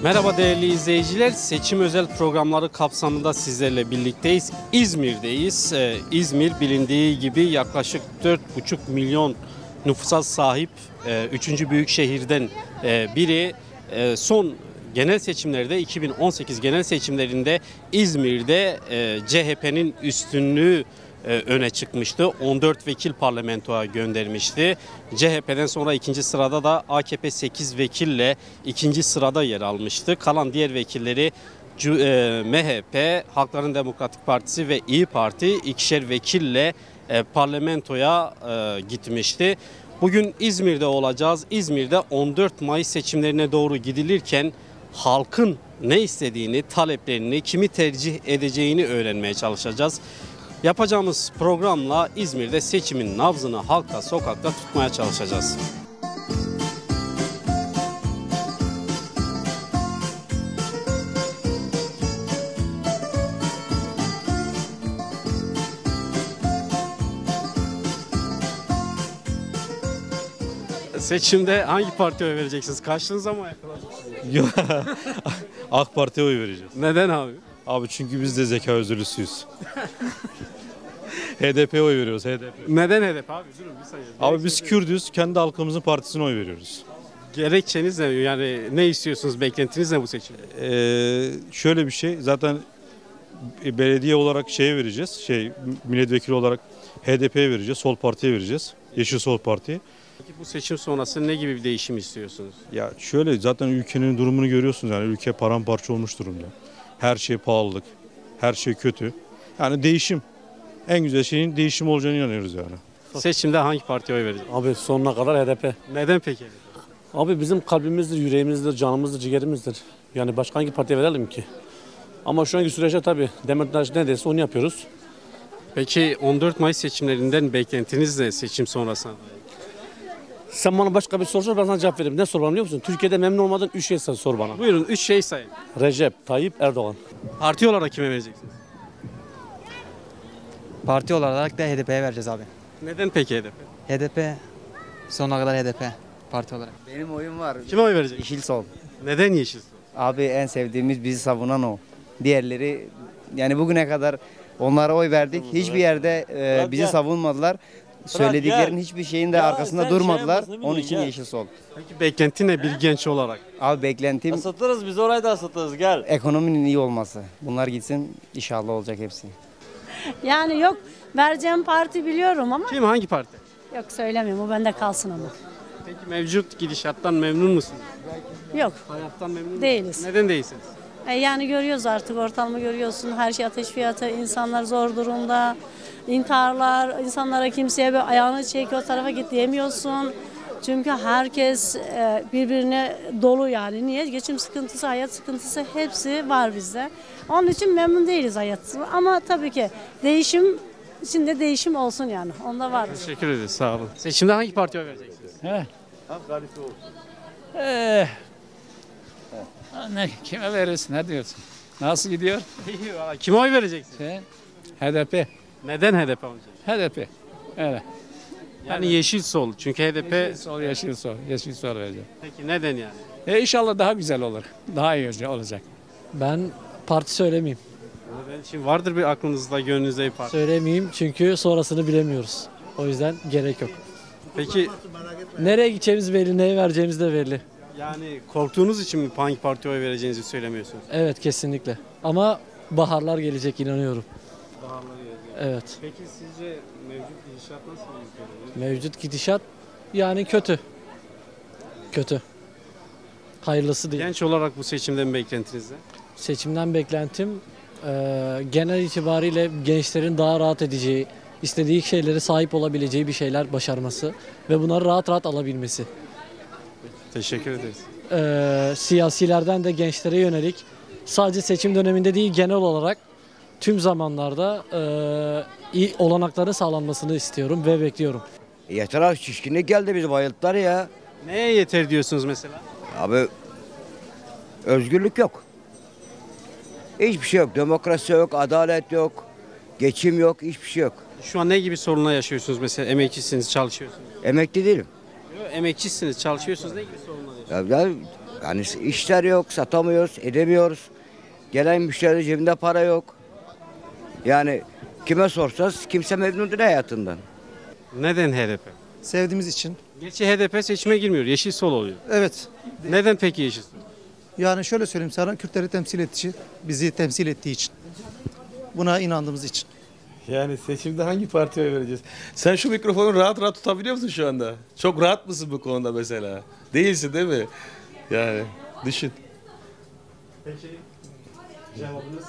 Merhaba değerli izleyiciler. Seçim özel programları kapsamında sizlerle birlikteyiz. İzmir'deyiz. İzmir bilindiği gibi yaklaşık 4,5 milyon nüfusa sahip 3. büyük şehirden biri. Son genel seçimlerde 2018 genel seçimlerinde İzmir'de CHP'nin üstünlüğü öne çıkmıştı. 14 vekil parlamentoya göndermişti. CHP'den sonra ikinci sırada da AKP 8 vekille ikinci sırada yer almıştı. Kalan diğer vekilleri MHP, Halkların Demokratik Partisi ve İYİ Parti ikişer vekille parlamentoya gitmişti. Bugün İzmir'de olacağız. İzmir'de 14 Mayıs seçimlerine doğru gidilirken halkın ne istediğini, taleplerini, kimi tercih edeceğini öğrenmeye çalışacağız. Yapacağımız programla İzmir'de seçimin nabzını halkta, sokakta tutmaya çalışacağız. Seçimde hangi partiye oy vereceksiniz? Kaçtığınıza mı yakaladınız? AK Parti'ye oy vereceğiz. Neden abi? Abi çünkü biz de zeka özürlüsüyüz. HDP'ye oy veriyoruz. HDP. Neden HDP abi? Durun bir saniye. Abi biz Kürdüz. Kendi halkımızın partisine oy veriyoruz. Gerekçeniz ne? Yani ne istiyorsunuz? Beklentiniz ne bu seçimde? Şöyle bir şey. Zaten belediye olarak şeye vereceğiz. Milletvekili olarak HDP'ye vereceğiz. Sol Parti'ye vereceğiz. Yeşil Sol Parti'ye. Peki bu seçim sonrası ne gibi bir değişim istiyorsunuz? Ya şöyle zaten ülkenin durumunu görüyorsunuz. Yani ülke paramparça olmuş durumda. Her şey pahalılık. Her şey kötü. Yani değişim. En güzel şeyin değişim olacağını inanıyoruz yani. Seçimde hangi partiye oy vereceksiniz? Abi sonuna kadar HDP. Neden peki? Abi bizim kalbimizdir, yüreğimizdir, canımızdır, ciğerimizdir. Yani başka hangi partiye verelim ki? Ama şu anki süreçte tabii Demirtaş ne derse onu yapıyoruz. Peki 14 Mayıs seçimlerinden beklentiniz ne seçim sonrasında? Sen bana başka bir soru sor, ben sana cevap vereyim. Ne sor bana biliyor musun? Türkiye'de memnun olmadığın 3 şey sor bana. Buyurun 3 şey sayın. Recep Tayyip Erdoğan. Parti olarak kime vereceksiniz? Parti olarak da HDP'ye vereceğiz abi. Neden peki HDP? HDP sonuna kadar HDP parti olarak. Benim oyum var. Kime oy verecek? Yeşil Sol. Neden Yeşil Sol? Abi en sevdiğimiz bizi savunan o. Diğerleri yani bugüne kadar onlara oy verdik. Hiçbir yerde bizi savunmadılar. Söylediklerinin hiçbir şeyin de arkasında durmadılar. Onun için Yeşil Sol. Peki beklenti ne bir genç olarak? Abi beklentim Isıtırız biz orayı da ısıtırız gel. ekonominin iyi olması. Bunlar gitsin inşallah olacak hepsi. Yani yok vereceğim parti biliyorum ama Kim hangi parti? yok söylemiyorum o bende kalsın ama. Peki mevcut gidişattan memnun musunuz? Yok Hayattan memnun musunuz? Değiliz. Neden değilsiniz? Yani görüyoruz artık ortamı görüyorsun her şey ateş fiyatı insanlar zor durumda. İntiharlar insanlara kimseye bir ayağını çek o tarafa git diyemiyorsun. Çünkü herkes birbirine dolu yani. Niye? Geçim sıkıntısı, hayat sıkıntısı hepsi var bizde. Onun için memnun değiliz hayatımızdan. Ama tabii ki değişim, içinde değişim olsun yani. Onda var. Teşekkür ederiz sağ olun. Seçimde hangi partiye oy vereceksiniz? Ne, kime verirsin? Ne diyorsun? Nasıl gidiyor? İyi valla. Kime oy vereceksiniz? HDP. Neden HDP olacak? HDP. Öyle. Yani Yeşil Sol. Çünkü HDP... Yeşil sol, yeşil sol. Yeşil sol vereceğim. Peki neden yani? İnşallah daha güzel olur. Daha iyi olacak. Ben parti söylemeyeyim. Şimdi vardır bir aklınızda, gönlünüzde bir parti. Söylemeyeyim çünkü sonrasını bilemiyoruz. O yüzden gerek yok. Peki Nereye gideceğimiz belli, neye vereceğimiz de belli. yani korktuğunuz için mi hangi partiye oy vereceğinizi söylemiyorsunuz? Evet kesinlikle. Ama baharlar gelecek inanıyorum. Evet. Peki sizce mevcut gidişat nasıl ülkede? Mevcut gidişat yani kötü. Kötü. Hayırlısı değil. Genç olarak bu seçimden beklentiniz ne? Seçimden beklentim genel itibariyle gençlerin daha rahat edeceği, istediği şeylere sahip olabileceği bir şeyler başarması ve bunları rahat rahat alabilmesi. Teşekkür ederiz. Siyasilerden de gençlere yönelik sadece seçim döneminde değil genel olarak tüm zamanlarda iyi olanakların sağlanmasını istiyorum ve bekliyorum. Yeter abi şişkinlik geldi bizi bayılttılar ya. Neye yeter diyorsunuz mesela? Abi özgürlük yok. Hiçbir şey yok. Demokrasi yok, adalet yok, geçim yok, hiçbir şey yok. Şu an ne gibi sorunlar yaşıyorsunuz mesela? Emekçisiniz, çalışıyorsunuz. Emekli değilim. Yok, emekçisiniz, çalışıyorsunuz. Ne gibi sorunlar yaşıyorsunuz? Ya Yani işler yok, satamıyoruz, edemiyoruz. Gelen müşteri cebinde para yok. Yani kime sorsanız kimse memnun değil hayatından. Neden HDP? Sevdiğimiz için. Gerçi HDP seçime girmiyor. Yeşil Sol oluyor. Evet. Neden peki Yeşil Sol? Yani şöyle söyleyeyim sana, Kürtleri temsil ettiği, bizi temsil ettiği için. Buna inandığımız için. Yani seçimde hangi partiye vereceğiz? Sen şu mikrofonu rahat rahat tutabiliyor musun şu anda? Çok rahat mısın bu konuda mesela? Değilsin değil mi? Yani düşün. Peki cevabınız?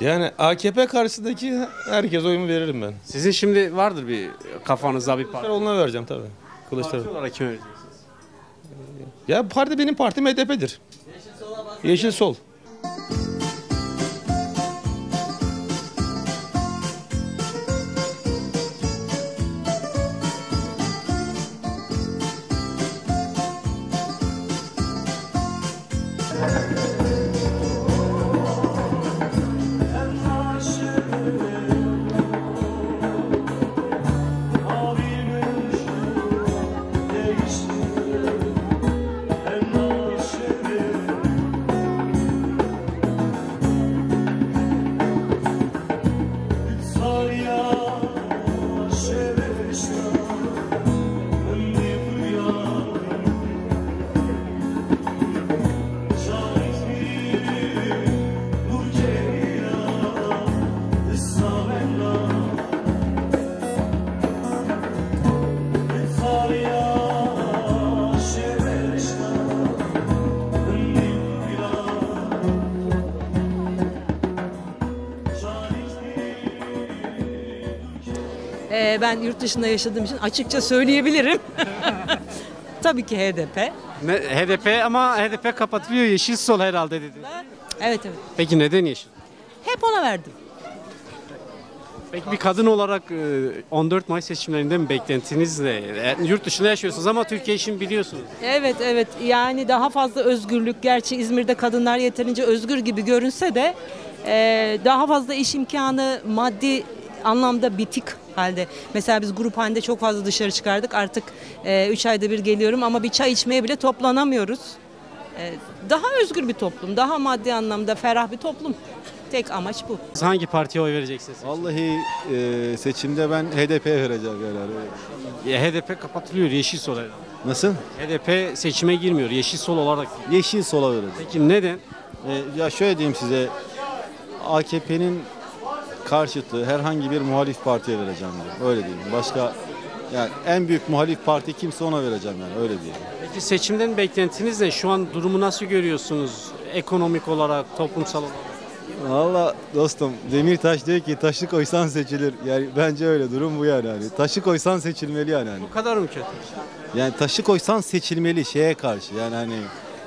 Yani AKP karşısındaki herkes oyumu veririm ben. Sizin şimdi vardır bir kafanızda bir parti. Kılıçdaroğlu'na vereceğim tabii. Parti Kılıçdaroğlu. olarak kim vereceksiniz? Ya parti benim partim HDP'dir. Yeşil Sol. Ben yurt dışında yaşadığım için açıkça söyleyebilirim. Tabii ki HDP. HDP ama HDP kapatılıyor. Yeşil Sol herhalde dedi. Evet evet. Peki neden Yeşil? Hep ona verdim. Peki bir kadın olarak 14 Mayıs seçimlerinden beklentiniz ne? Yurt dışında yaşıyorsunuz ama Türkiye için biliyorsunuz. Evet evet, yani daha fazla özgürlük. Gerçi İzmir'de kadınlar yeterince özgür gibi görünse de daha fazla iş imkanı, maddi anlamda bitik halde. Mesela biz grup halinde çok fazla dışarı çıkardık. Artık 3 ayda bir geliyorum ama bir çay içmeye bile toplanamıyoruz. Daha özgür bir toplum, daha maddi anlamda ferah bir toplum. Tek amaç bu. Hangi partiye oy vereceksiniz? Vallahi seçimde ben HDP'ye vereceğim herhalde. HDP kapatılıyor. Yeşil Sol herhalde. Nasıl? HDP seçime girmiyor. Yeşil Sol olarak. Yeşil Sol'a vereceğim. Peki neden? Ya şöyle diyeyim size, AKP'nin karşıtı herhangi bir muhalif partiye vereceğim diye. Öyle diyeyim. Başka yani en büyük muhalif parti kimse ona vereceğim yani, öyle diyeyim. Peki seçimden beklentiniz ne? Şu an durumu nasıl görüyorsunuz? Ekonomik olarak, toplumsal olarak? Valla dostum, Demirtaş diyor ki taşı koysan seçilir. Yani bence öyle, durum bu yani. Taşı koysan seçilmeli yani. Bu kadar mı kötü? Yani taşı koysan seçilmeli şeye karşı, yani hani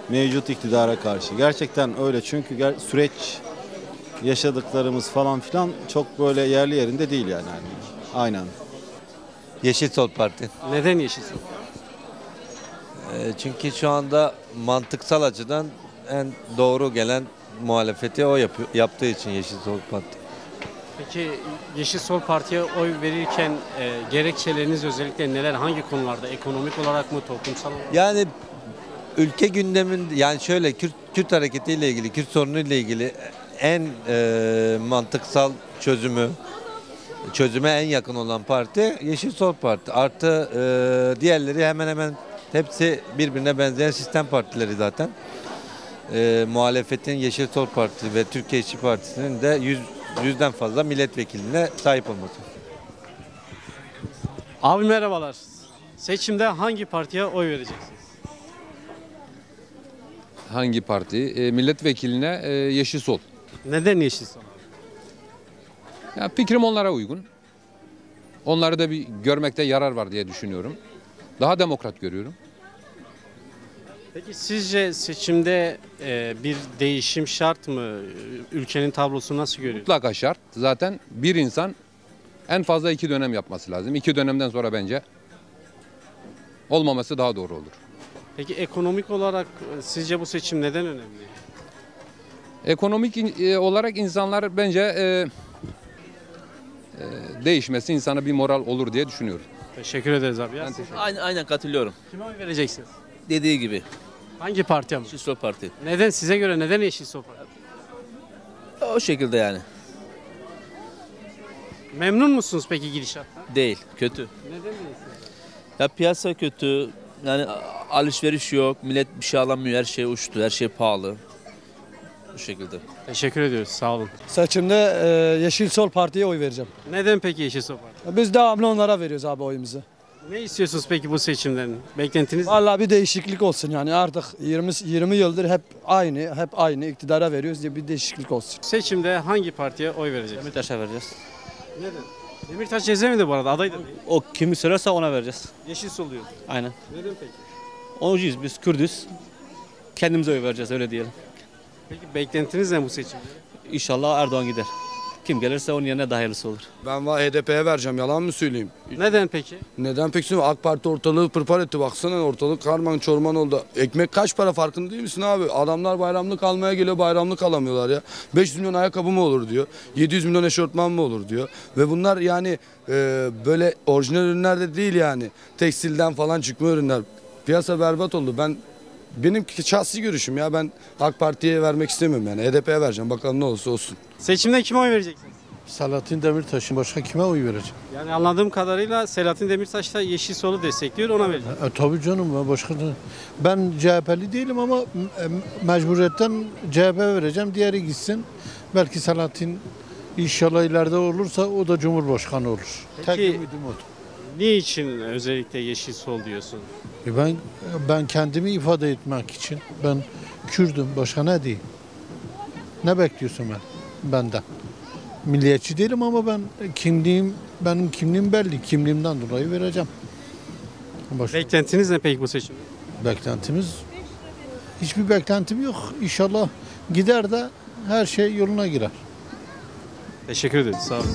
mevcut iktidara karşı. Gerçekten öyle, çünkü süreç yaşadıklarımız falan filan çok böyle yerli yerinde değil yani. Aynen. Yeşil Sol Parti. Neden Yeşil Sol? Çünkü şu anda mantıksal açıdan en doğru gelen muhalefeti o yaptığı için Yeşil Sol Parti. Peki Yeşil Sol Parti'ye oy verirken gerekçeleriniz özellikle neler? Hangi konularda? Ekonomik olarak mı, toplumsal olarak mı? Yani ülke gündeminde, yani şöyle Kürt hareketiyle ilgili, Kürt sorunuyla ilgili en mantıksal çözüme en yakın olan parti Yeşil Sol Parti. Artı diğerleri hemen hemen hepsi birbirine benzeyen sistem partileri zaten. Muhalefetin Yeşil Sol Parti ve Türkiye İşçi Partisi'nin de yüzden fazla milletvekiline sahip olması. Abi merhabalar. Seçimde hangi partiye oy vereceksiniz? Hangi parti? Milletvekiline Yeşil Sol. Neden Yeşil Sol? Ya fikrim onlara uygun. Onları da bir görmekte yarar var diye düşünüyorum. Daha demokrat görüyorum. Peki sizce seçimde bir değişim şart mı? Ülkenin tablosunu nasıl görüyorsunuz? Mutlaka şart. Zaten bir insan en fazla 2 dönem yapması lazım. 2 dönemden sonra bence olmaması daha doğru olur. Peki ekonomik olarak sizce bu seçim neden önemli? Ekonomik olarak insanlar bence değişmesi insana bir moral olur diye düşünüyorum. Teşekkür ederiz abi. Aynen katılıyorum. Kime oy vereceksiniz? Dediği gibi. Hangi parti ama? Yeşil Sol Parti. Neden size göre neden Yeşil Sol Parti? O şekilde yani. Memnun musunuz peki gidişattan? Değil, kötü. Neden değilsiniz? Ya piyasa kötü. Yani alışveriş yok. Millet bir şey alamıyor. Her şey uçtu. Her şey pahalı. Bu şekilde. Teşekkür ediyoruz. Sağ olun. Seçimde Yeşil Sol Parti'ye oy vereceğim. Neden peki Yeşil Sol Parti? Biz devamlı onlara veriyoruz abi oyumuzu. Ne istiyorsunuz peki bu seçimden? Beklentiniz? Vallahi bir değişiklik olsun yani artık 20 yıldır hep aynı iktidara veriyoruz diye bir değişiklik olsun. Seçimde hangi partiye oy vereceksiniz? Demirtaş'a vereceğiz. Neden? Demirtaş cezaevinde bu arada, aday da değil. O kimi söylerse ona vereceğiz. Yeşil Sol diyor. Aynen. Neden peki? Onucuyuz biz, Kürdüz. Kendimize oy vereceğiz, öyle diyelim. Peki beklentiniz ne bu seçimde? İnşallah Erdoğan gider. Kim gelirse onun yerine daha hayırlısı olur. Ben HDP'ye vereceğim, yalan mı söyleyeyim? Neden peki? Neden peki? AK Parti ortalığı pırpar etti, baksana ortalık karman çorman oldu. Ekmek kaç para farkında değil misin abi? Adamlar bayramlık almaya geliyor, bayramlık alamıyorlar ya. 500 milyon ayakkabı mı olur diyor, 700 milyon eşortman mı olur diyor. Ve bunlar yani böyle orijinal ürünler de değil yani. Tekstilden falan çıkma ürünler. Piyasa berbat oldu. Benim şahsi görüşüm ya, ben AK Parti'ye vermek istemiyorum yani. HDP'ye vereceğim, bakalım ne olursa olsun. Seçimde kime oy vereceksiniz? Selahattin Demirtaş'ın başka kime oy vereceğim? Yani anladığım kadarıyla Selahattin Demirtaş da Yeşil Sol'u destekliyor, ona vereceğim. Tabii canım, ben CHP'li değilim ama mecburiyetten CHP vereceğim, diğeri gitsin. Belki Selahattin inşallah ileride olursa o da Cumhurbaşkanı olur. Tek ümidim odur. Niçin özellikle Yeşil Sol diyorsun? Ben kendimi ifade etmek için, ben Kürdüm, başka ne diyeyim? Ne bekliyorsun benden? Milliyetçi değilim ama benim kimliğim belli. Kimliğimden dolayı vereceğim. Beklentiniz ne peki bu seçimde? Hiçbir beklentim yok. İnşallah gider de her şey yoluna girer. Teşekkür ederim. Sağ olun.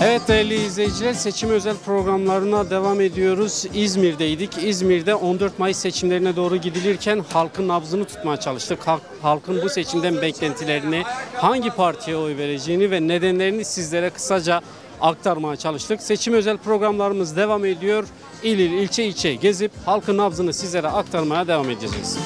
Evet değerli izleyiciler, seçim özel programlarına devam ediyoruz. İzmir'deydik. İzmir'de 14 Mayıs seçimlerine doğru gidilirken halkın nabzını tutmaya çalıştık. Halkın bu seçimden beklentilerini, hangi partiye oy vereceğini ve nedenlerini sizlere kısaca aktarmaya çalıştık. Seçim özel programlarımız devam ediyor. İl il, ilçe ilçe gezip halkın nabzını sizlere aktarmaya devam edeceğiz.